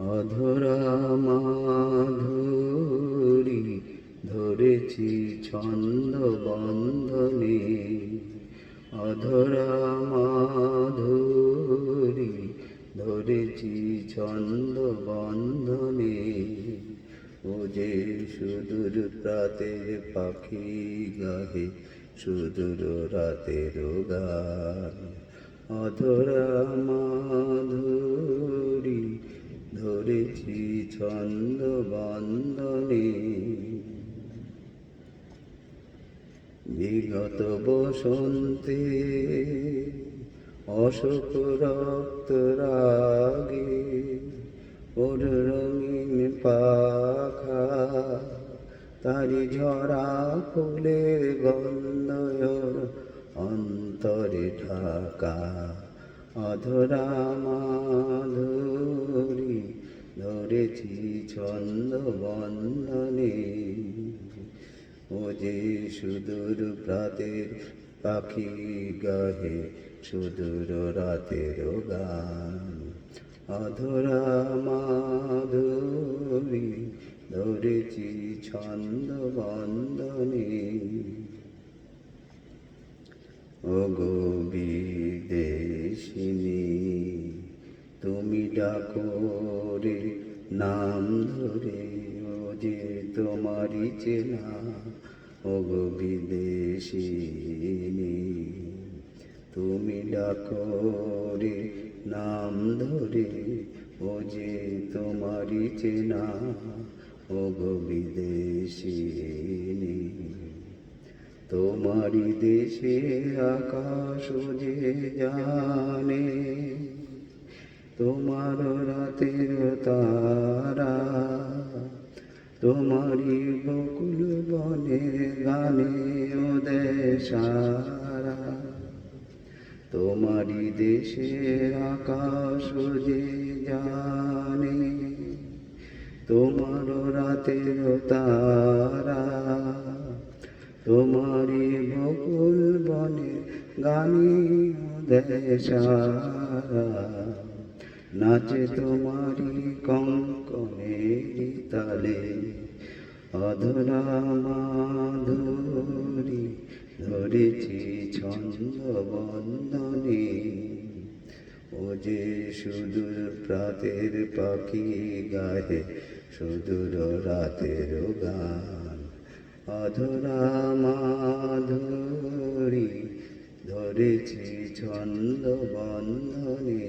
অধরা মাধুরী ধরেছি ছন্দ বন্ধনে, অধরা মাধুরী ধরেছি ছন্দ বন্ধনে। ও যে সুদূর প্রাতের পাখি গাহে সুদূর রাতের গান, অধরা মাধুরী ধরেছি ছন্দ বন্ধনে। বিগত বসন্তে অশোক রক্ত রাগে ওর রঙিন পাখা, তারি ঝরা ফুলের গন্ধর অন্তরে ঢাকা। অধরা মাধুরী ধরেছি ছন্দ বন্ধনে। ও যে সুদূর প্রাতের পাখি গাহে সুদূর রাতের গান, অধরা মাধুরী ধরেছি ছন্দ বন্ধনে। ও গো বিদেশিনী তুমি ডাকো রে নাম ধরে, ও যে তোমারই চেনা। ও গো বিদেশিনী তুমি ডাকো রে নাম ধরে, ও যে তোমারই চেনা। ও গো বিদেশিনী তোমারি দেশে আকাশ যে জানে, তোমার রাতের তারা তোমারি বকুল বনে গানে ওদের সারা। তোমারি দেশের আকাশ যে জানে, তোমার রাতের তারা তোমারি বকুল বনে গানি দেশারা। নাচে তোমারি কঙ্কণের তালে, অধরা মাধুরী ধরেছি ছন্দ বন্ধনে। ও যে সুদূর প্রাতের পাখি গাহে সুদূর রাতের গান, অধরা মাধুরী ধরেছি ছন্দ বন্ধনে।